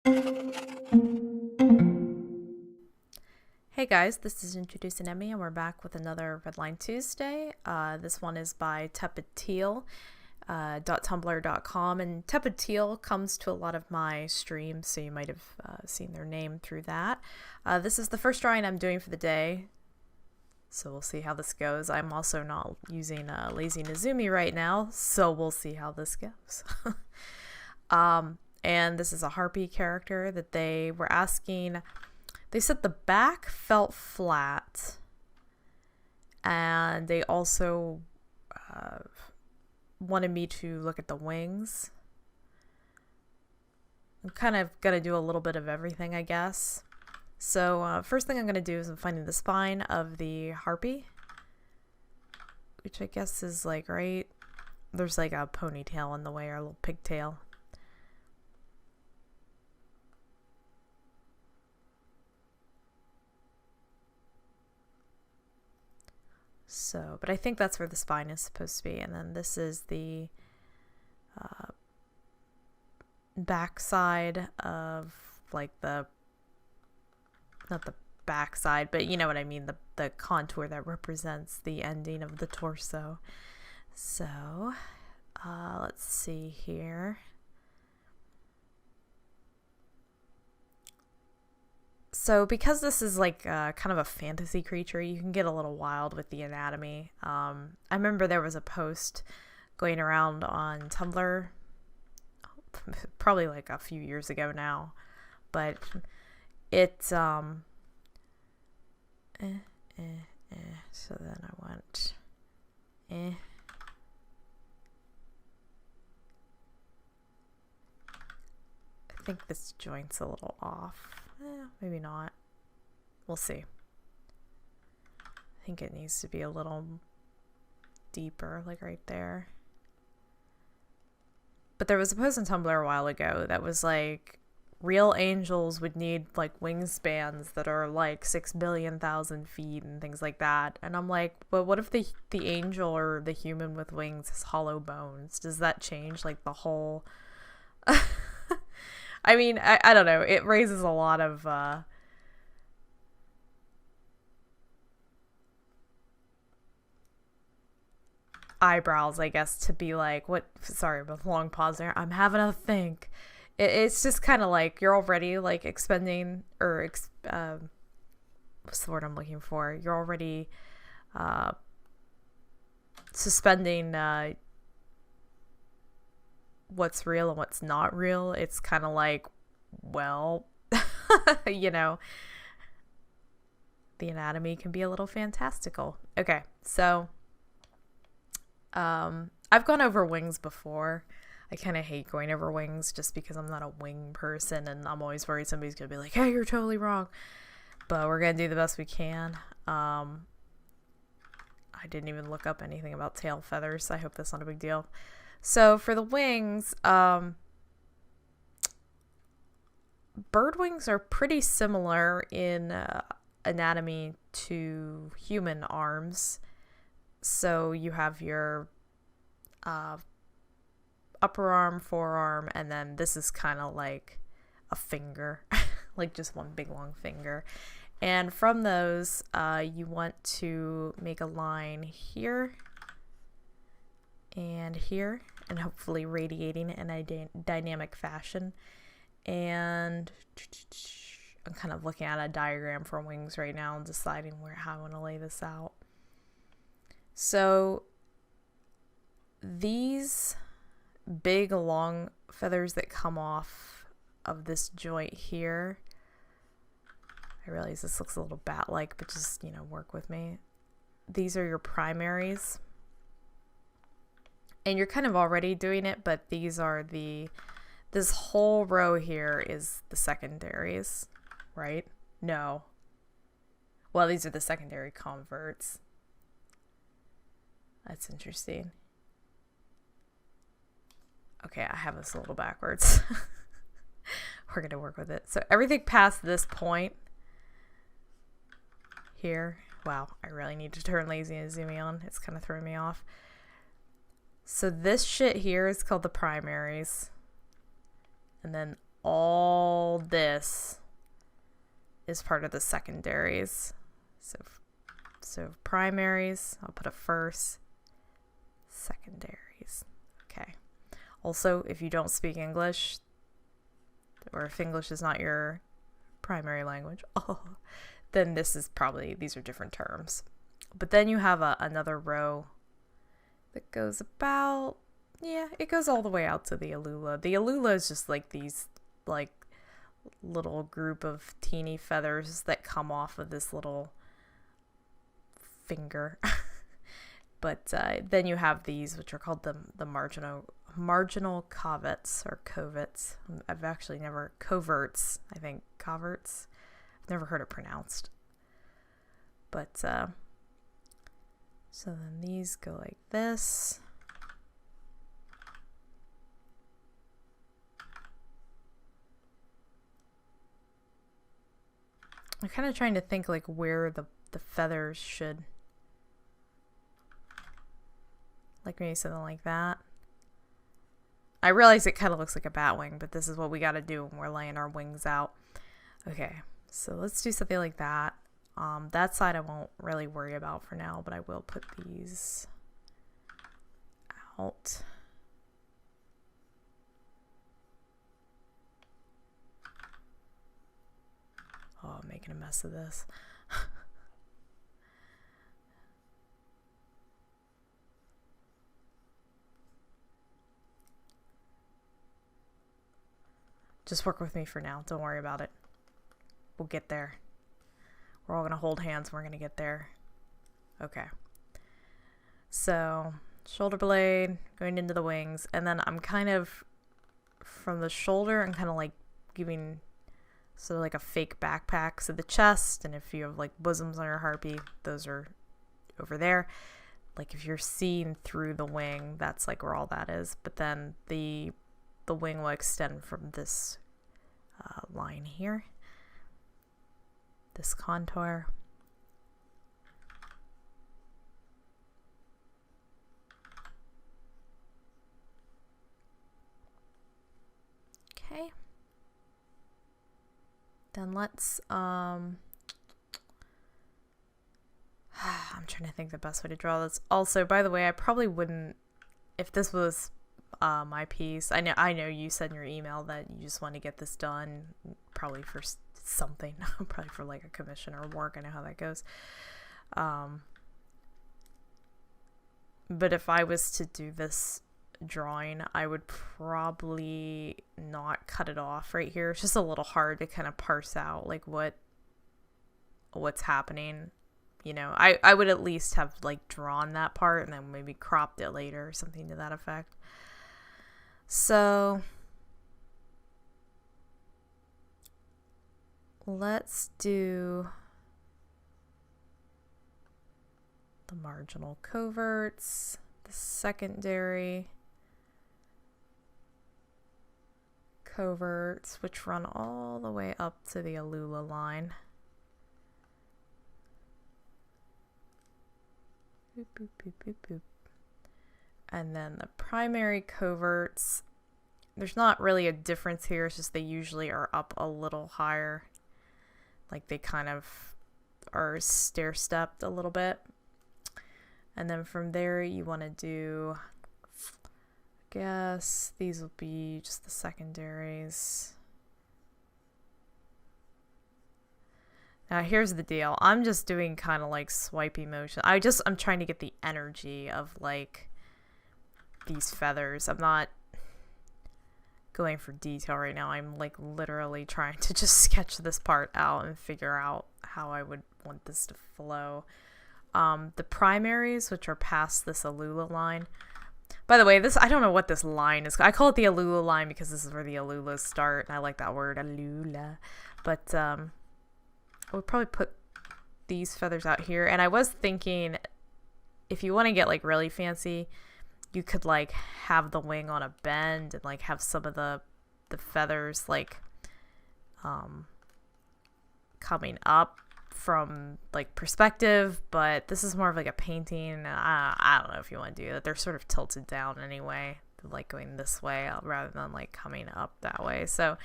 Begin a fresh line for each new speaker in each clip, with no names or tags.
Hey guys, this is IntroducingEmy and we're back with another Redline Tuesday. This one is by Tepidteal, .tumblr.com, and Tepidteal comes to a lot of my streams, so you might have seen their name through that. This is the first drawing I'm doing for the day, so we'll see how this goes. I'm also not using redline'd right now, so we'll see how this goes. And this is a harpy character that they were asking. They said the back felt flat, and they also wanted me to look at the wings. I'm kind of going to do a little bit of everything, I guess. So first thing I'm going to do is I'm finding the spine of the harpy, which I guess is like right, there's like a ponytail in the way, or a little pigtail. So, but I think that's where the spine is supposed to be. And then this is the back side of, like, the, not the back side, but you know what I mean, the contour that represents the ending of the torso. So, let's see here. So because this is like kind of a fantasy creature, you can get a little wild with the anatomy. I remember there was a post going around on Tumblr, probably like a few years ago now, but it, so then I went, I think this joint's a little off. Maybe not. We'll see. I think it needs to be a little deeper, like right there. But there was a post on Tumblr a while ago that was like, real angels would need like wingspans that are like 6,000,000,000 feet and things like that. And I'm like, but what if the angel or the human with wings has hollow bones? Does that change like the whole... I mean, I don't know. It raises a lot of eyebrows, I guess, to be like, what? Sorry, but long pause there. I'm having a think. It's just kind of like you're already like expending, or what's the word I'm looking for? You're already suspending what's real and what's not real. It's kind of like, well, you know, the anatomy can be a little fantastical. Okay, so I've gone over wings before. I kind of hate going over wings just because I'm not a wing person, and I'm always worried somebody's gonna be like, hey, you're totally wrong. But we're gonna do the best we can. I didn't even look up anything about tail feathers. I hope that's not a big deal. So for the wings, bird wings are pretty similar in anatomy to human arms. So you have your upper arm, forearm, and then this is kind of like a finger, like just one big long finger. And from those, you want to make a line here and here, and hopefully radiating in a dynamic fashion. And I'm kind of looking at a diagram for wings right now and deciding how I want to lay this out. So these big long feathers that come off of this joint here, I realize this looks a little bat-like, but just, you know, work with me. These are your primaries. And you're kind of already doing it, but these are this whole row here is the secondaries, right? No. Well, these are the secondary converts. That's interesting. Okay, I have this a little backwards. We're gonna work with it. So everything past this point here, wow, I really need to turn lazy and zoom on. It's kind of throwing me off. So this shit here is called the primaries. And then all this is part of the secondaries. So primaries, I'll put a first, secondaries. Okay. Also, if you don't speak English, or if English is not your primary language, then this is probably, these are different terms. But then you have another row that goes about, yeah, it goes all the way out to the alula. The alula is just like these, like, little group of teeny feathers that come off of this little finger. But then you have these, which are called the marginal coverts or coverts. I've actually never, coverts, I think, coverts. I've never heard it pronounced. But so then these go like this. I'm kind of trying to think like where the feathers should, like maybe something like that. I realize it kind of looks like a bat wing, but this is what we got to do when we're laying our wings out. Okay, so let's do something like that. That side I won't really worry about for now, but I will put these out. Oh, I'm making a mess of this. Just work with me for now. Don't worry about it. We'll get there. We're all going to hold hands. We're going to get there. Okay. So, shoulder blade, going into the wings. And then I'm kind of, from the shoulder, I'm kind of like giving sort of like a fake backpack. So the chest, and if you have like bosoms on your harpy, those are over there. Like if you're seeing through the wing, that's like where all that is. But then the wing will extend from this line here, this contour. Okay. Then let's I'm trying to think the best way to draw this. Also, by the way, I probably wouldn't, if this was my piece. I know you said in your email that you just want to get this done, probably for something, probably for like a commission or work. I know how that goes. But if I was to do this drawing, I would probably not cut it off right here. It's just a little hard to kind of parse out like what's happening. You know, I would at least have like drawn that part and then maybe cropped it later or something to that effect. So let's do the marginal coverts, the secondary coverts, which run all the way up to the alula line. Boop, boop, boop, boop, boop. And then the primary coverts, there's not really a difference here. It's just they usually are up a little higher. Like they kind of are stair-stepped a little bit. And then from there you want to do, I guess these will be just the secondaries. Now here's the deal. I'm just doing kind of like swipey motion. I'm trying to get the energy of like these feathers. I'm not going for detail right now. I'm like literally trying to just sketch this part out and figure out how I would want this to flow. The primaries, which are past this alula line. By the way, this, I don't know what this line is. I call it the alula line because this is where the alulas start, and I like that word, alula. But I would probably put these feathers out here. And I was thinking, if you want to get like really fancy, you could like have the wing on a bend and like have some of the feathers like coming up from like perspective, but this is more of like a painting. I don't know if you want to do that. They're sort of tilted down anyway. like going this way rather than like coming up that way. So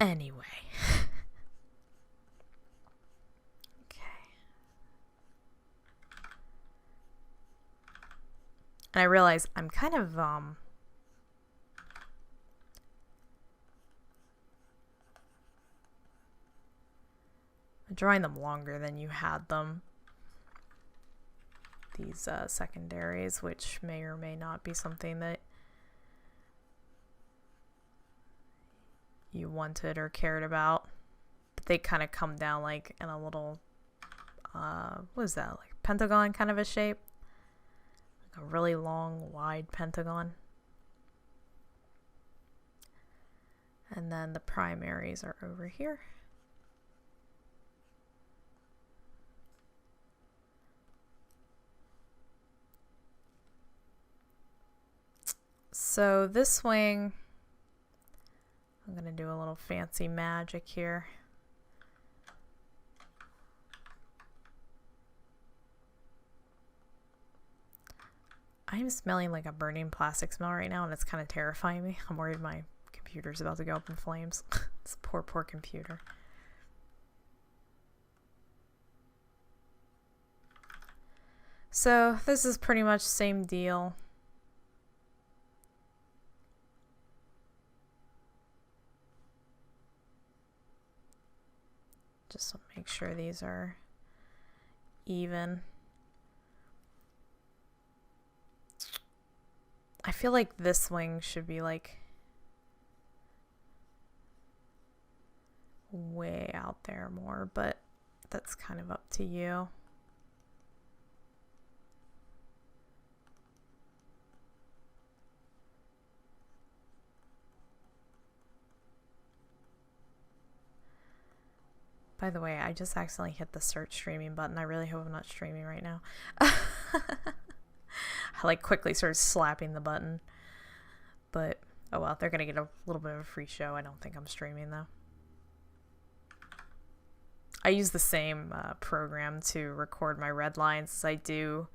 anyway. And I realize I'm kind of drawing them longer than you had them. These secondaries, which may or may not be something that you wanted or cared about. But they kind of come down like in a little, what is that, like pentagon kind of a shape? A really long, wide pentagon. And then the primaries are over here. So this wing, I'm going to do a little fancy magic here. I'm smelling like a burning plastic smell right now, and it's kind of terrifying me. I'm worried my computer's about to go up in flames. This poor computer. So this is pretty much same deal. Just to make sure these are even. I feel like this wing should be like way out there more, but that's kind of up to you. By the way, I just accidentally hit the start streaming button. I really hope I'm not streaming right now. I like quickly started slapping the button, but oh well, they're gonna get a little bit of a free show. I don't think I'm streaming though. I use the same program to record my red lines as I do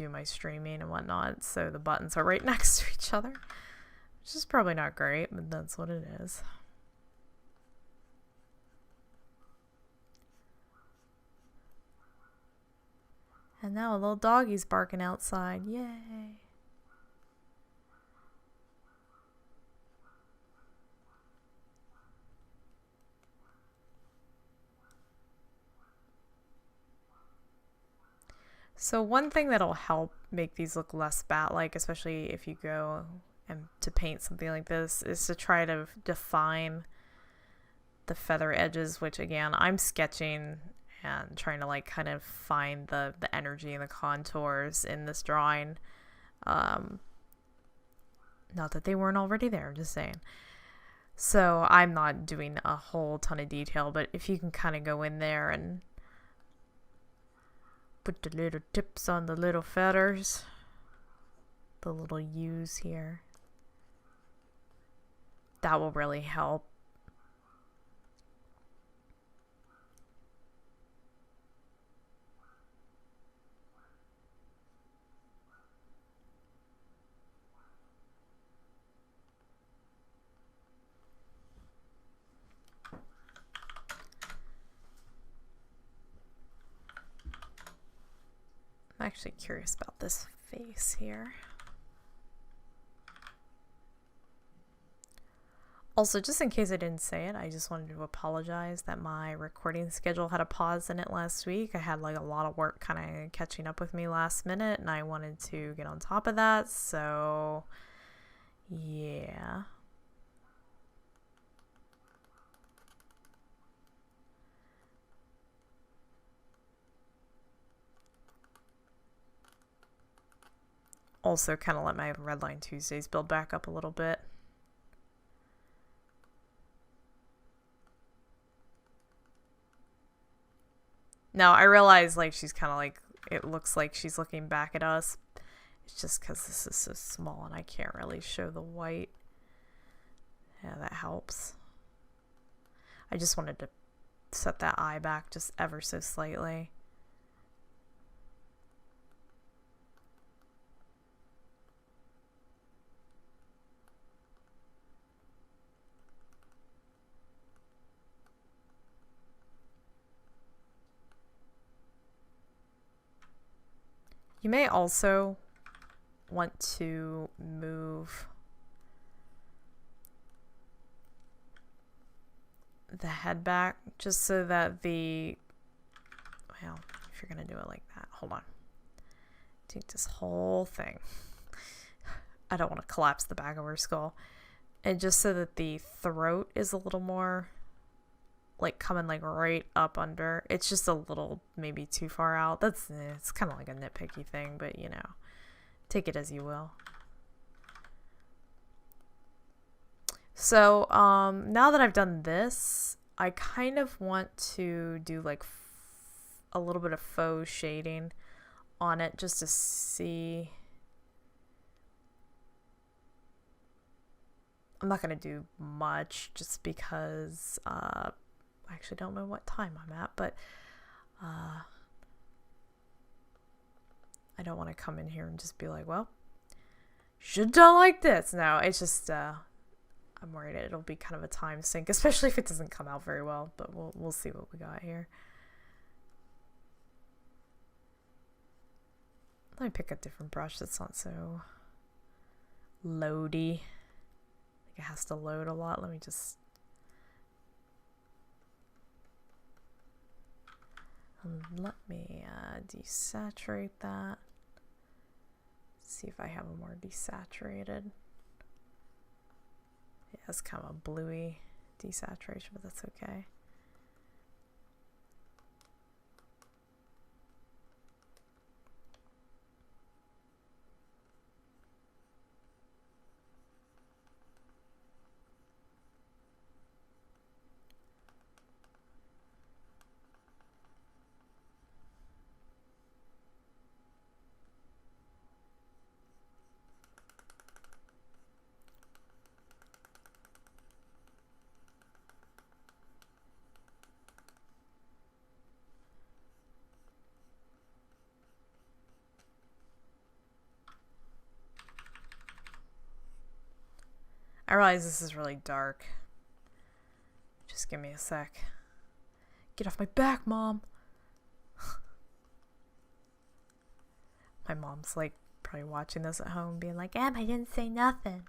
my streaming and whatnot, so the buttons are right next to each other, which is probably not great, but that's what it is. And now a little doggy's barking outside. Yay! So one thing that'll help make these look less bat-like, especially if you go and to paint something like this, is to try to define the feather edges, which again, I'm sketching and trying to like kind of find the energy and the contours in this drawing. Not that they weren't already there, I'm just saying. So I'm not doing a whole ton of detail, but if you can kind of go in there and put the little tips on the little feathers, the little U's here, that will really help. I'm actually curious about this face here. Also, just in case I didn't say it, I just wanted to apologize that my recording schedule had a pause in it last week. I had like a lot of work kind of catching up with me last minute, and I wanted to get on top of that, so yeah. Also kind of let my Redline Tuesdays build back up a little bit. Now, I realize like she's kind of like, it looks like she's looking back at us. It's just because this is so small and I can't really show the white. Yeah, that helps. I just wanted to set that eye back just ever so slightly. You may also want to move the head back just so that well, if you're gonna do it like that, hold on. Take this whole thing. I don't want to collapse the back of her skull. And just so that the throat is a little more like coming like right up under. It's just a little maybe too far out. It's kind of like a nitpicky thing, but you know, take it as you will. So now that I've done this, I kind of want to do like a little bit of faux shading on it just to see. I'm not going to do much just because I actually don't know what time I'm at, but I don't want to come in here and just be like, well, should done like this. No, it's just I'm worried it'll be kind of a time sink, especially if it doesn't come out very well, but we'll see what we got here. Let me pick a different brush that's not so loady. It has to load a lot. Let me just let me desaturate that. See if I have a more desaturated. Yeah, it's kind of a bluey desaturation, but that's okay. I realize this is really dark. Just give me a sec. Get off my back, Mom. My mom's like probably watching this at home being like, Em, I didn't say nothing.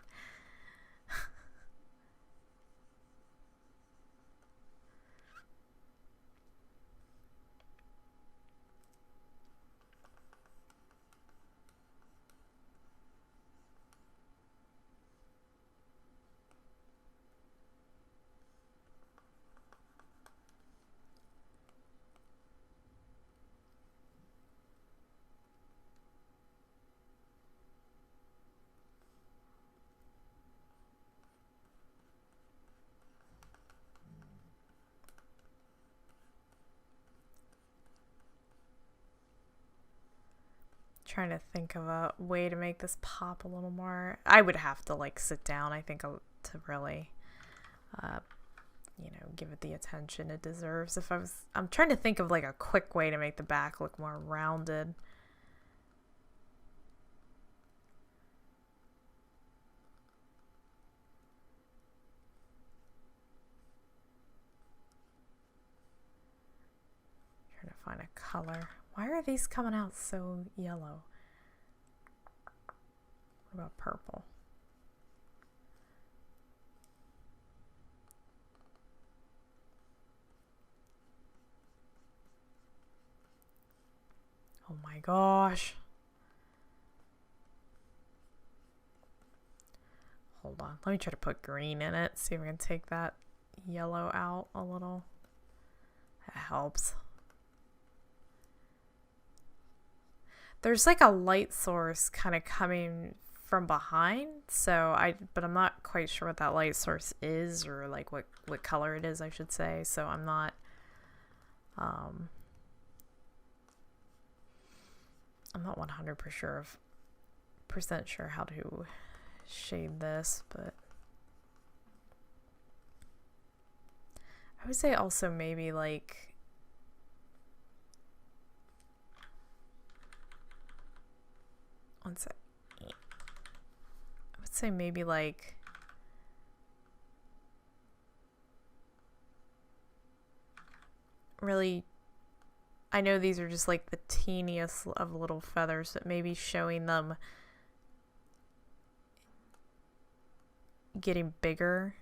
Trying to think of a way to make this pop a little more. I would have to like sit down, I think, to really you know, give it the attention it deserves. I'm trying to think of like a quick way to make the back look more rounded. Trying to find a color. Why are these coming out so yellow? What about purple? Oh my gosh. Hold on. Let me try to put green in it. See if I can take that yellow out a little. That helps. There's like a light source kind of coming from behind, but I'm not quite sure what that light source is, or like what color it is, I should say. So I'm not I'm not 100% sure how to shade this, but I would say also maybe like one sec. I would say maybe like really I know these are just like the teeniest of little feathers, but maybe showing them getting bigger.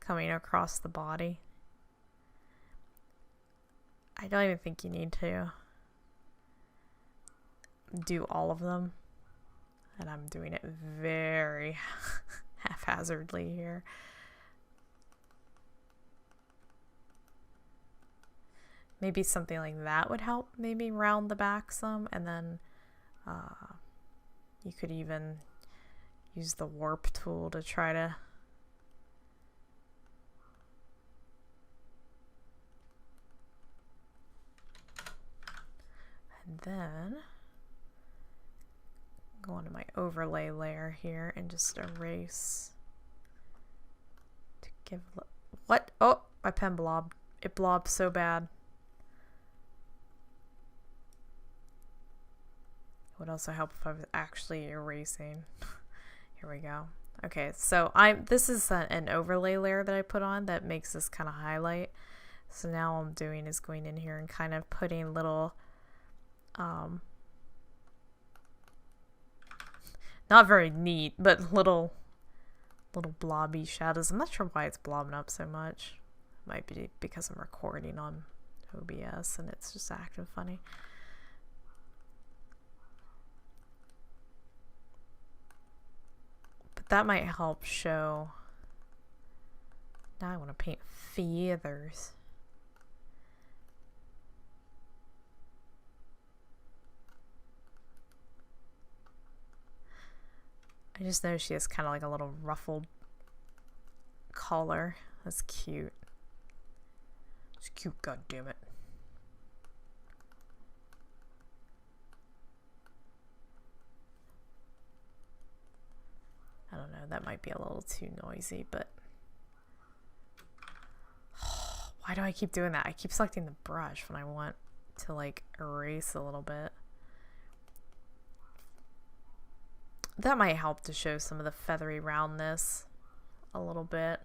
Coming across the body. I don't even think you need to do all of them. And I'm doing it very haphazardly here. Maybe something like that would help maybe round the back some, and then you could even use the warp tool to try to and then go onto my overlay layer here and just erase to give what? Oh, my pen blobbed. It blobbed so bad. It would also help if I was actually erasing. Here we go. Okay, so this is an overlay layer that I put on that makes this kind of highlight. So now all I'm doing is going in here and kind of putting little not very neat, but little blobby shadows. I'm not sure why it's blobbing up so much. Might be because I'm recording on OBS and it's just acting funny. But that might help show. Now I want to paint feathers. I just noticed she has kind of like a little ruffled collar. That's cute. It's cute, goddammit. I don't know, that might be a little too noisy, but why do I keep doing that? I keep selecting the brush when I want to like erase a little bit. That might help to show some of the feathery roundness a little bit.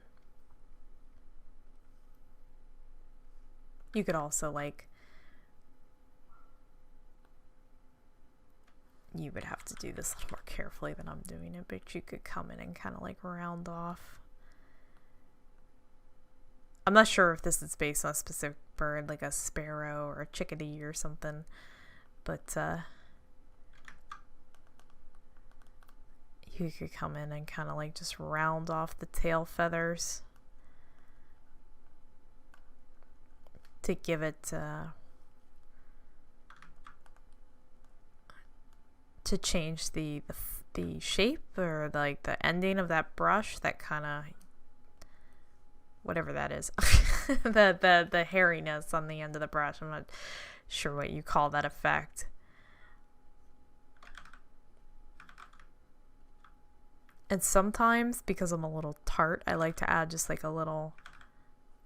You could also like, you would have to do this a little more carefully than I'm doing it, but you could come in and kind of like round off. I'm not sure if this is based on a specific bird, like a sparrow or a chickadee or something, but you could come in and kind of like just round off the tail feathers to give it to change the shape or like the ending of that brush, that kind of whatever that is. the hairiness on the end of the brush. I'm not sure what you call that effect. And sometimes, because I'm a little tart, I like to add just like a little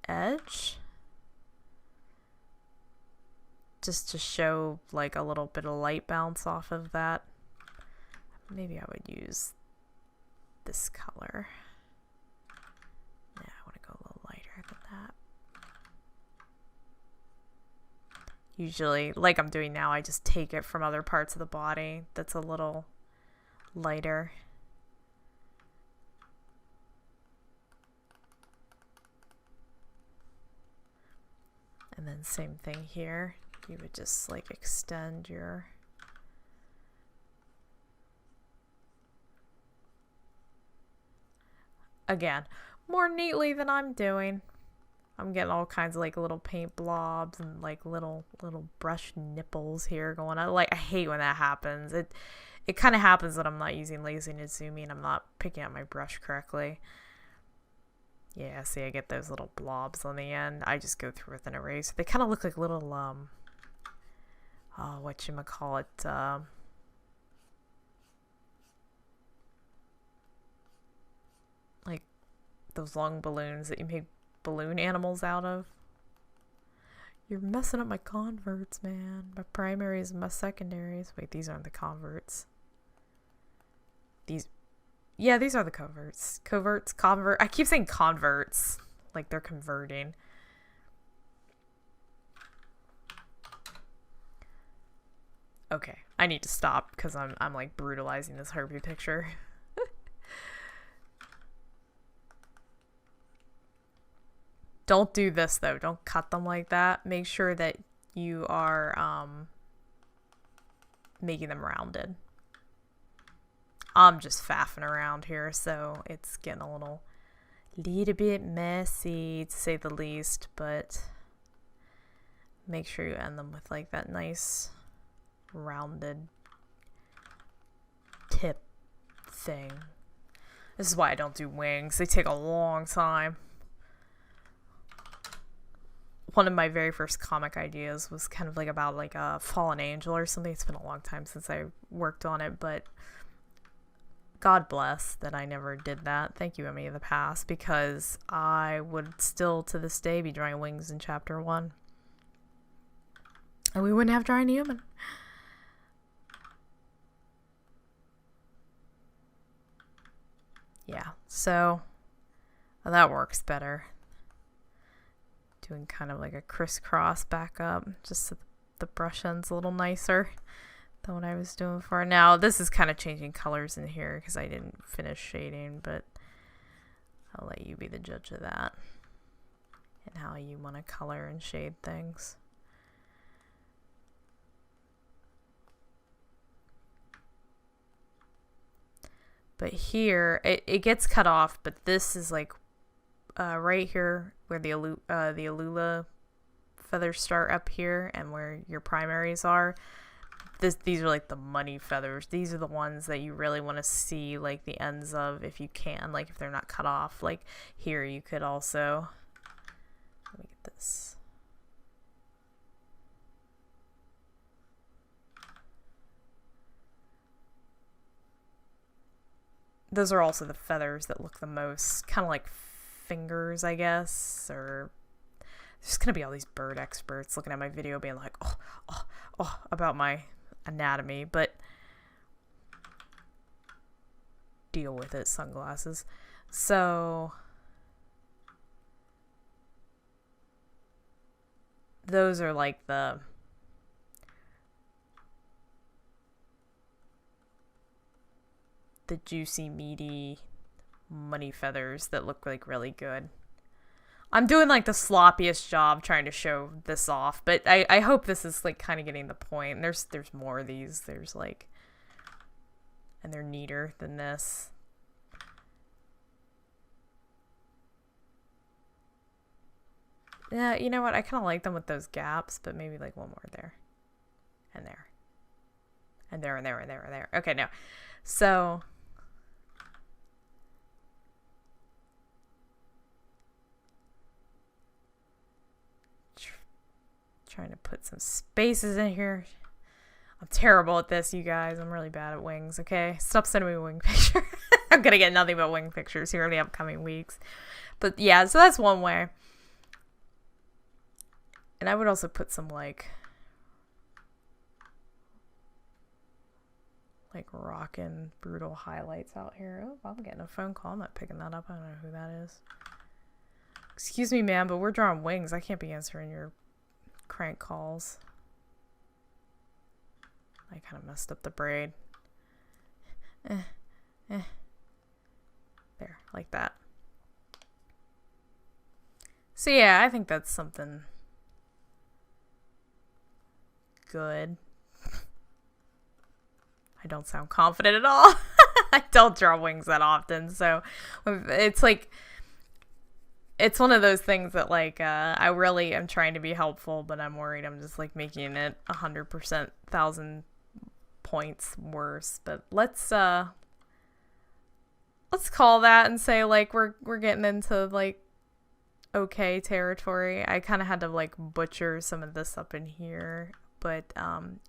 edge. Just to show like a little bit of light bounce off of that. Maybe I would use this color. Yeah, I want to go a little lighter than that. Usually, like I'm doing now, I just take it from other parts of the body that's a little lighter. And then same thing here. You would just like extend your again more neatly than I'm doing. I'm getting all kinds of like little paint blobs and like little brush nipples here going on. Like I hate when that happens. It kind of happens when I'm not using lazy and zooming and I'm not picking up my brush correctly. Yeah, see, I get those little blobs on the end. I just go through with an eraser. They kind of look like little oh, whatchamacallit, like those long balloons that you make balloon animals out of. You're messing up my converts, man. My primaries and my secondaries. Wait, these aren't the converts. These, Yeah, these are the coverts. Coverts, convert. I keep saying converts, like they're converting. Okay, I need to stop because I'm like brutalizing this harpy picture. Don't do this though. Don't cut them like that. Make sure that you are making them rounded. I'm just faffing around here, so it's getting a little bit messy to say the least, but make sure you end them with like that nice rounded tip thing. This is why I don't do wings. They take a long time. One of my very first comic ideas was kind of like about like a fallen angel or something. It's been a long time since I worked on it, but God bless that I never did that. Thank you, Emmy of the past, because I would still to this day be drawing wings in chapter 1. And we wouldn't have drawing human. Yeah, so that works better. Doing kind of like a crisscross back up, just so the brush end's a little nicer than what I was doing before. Now, this is kind of changing colors in here because I didn't finish shading, but I'll let you be the judge of that and how you want to color and shade things. But here, it gets cut off, but this is like right here where the Alula feathers start up here and where your primaries are. These are like the money feathers. These are the ones that you really want to see like the ends of if you can, like if they're not cut off. Like here you could also, let me get this. Those are also the feathers that look the most kind of like fingers, I guess, or there's gonna be all these bird experts looking at my video being like, oh, about my anatomy, but deal with it, sunglasses. So those are like the juicy, meaty money feathers that look like really good. I'm doing like the sloppiest job trying to show this off, but I hope this is like kind of getting the point. There's more of these. There's like, and they're neater than this. Yeah, you know what? I kind of like them with those gaps, but maybe like one more there. And there. And there, and there, and there, and there. Okay, no. So trying to put some spaces in here. I'm terrible at this, you guys. I'm really bad at wings, okay? Stop sending me a wing picture. I'm gonna get nothing but wing pictures here in the upcoming weeks. But yeah, so that's one way. And I would also put some like rockin' brutal highlights out here. Oh, I'm getting a phone call. I'm not picking that up. I don't know who that is. Excuse me, ma'am, but we're drawing wings. I can't be answering your crank calls. I kind of messed up the braid. There, like that. So yeah, I think that's something good. I don't sound confident at all. I don't draw wings that often, so it's like, it's one of those things that like I really am trying to be helpful, but I'm worried I'm just like making it 100%, 1,000 points worse. But let's call that and say like we're getting into like okay territory. I kind of had to like butcher some of this up in here, but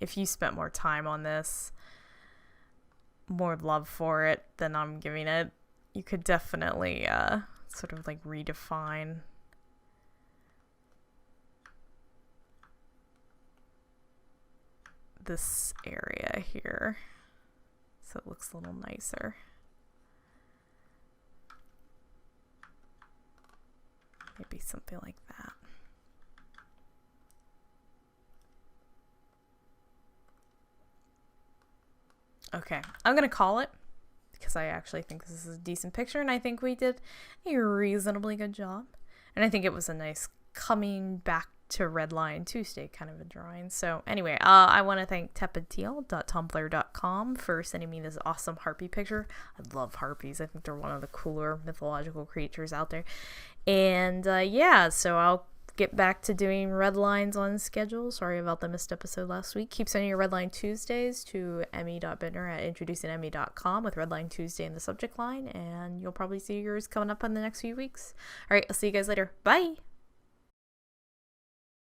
if you spent more time on this, more love for it than I'm giving it, you could definitely sort of like redefine this area here so it looks a little nicer. Maybe something like that. Okay, I'm gonna call it because I actually think this is a decent picture, and I think we did a reasonably good job. And I think it was a nice coming back to Redline Tuesday kind of a drawing. So anyway, I want to thank Tepidteal.tumblr.com for sending me this awesome harpy picture. I love harpies. I think they're one of the cooler mythological creatures out there. And yeah, so I'll get back to doing red lines on schedule. Sorry about the missed episode last week. Keep sending your Redline Tuesdays to emy.bitner at IntroducingEmy.com with Redline Tuesday in the subject line, and you'll probably see yours coming up in the next few weeks. All right, I'll see you guys later. Bye!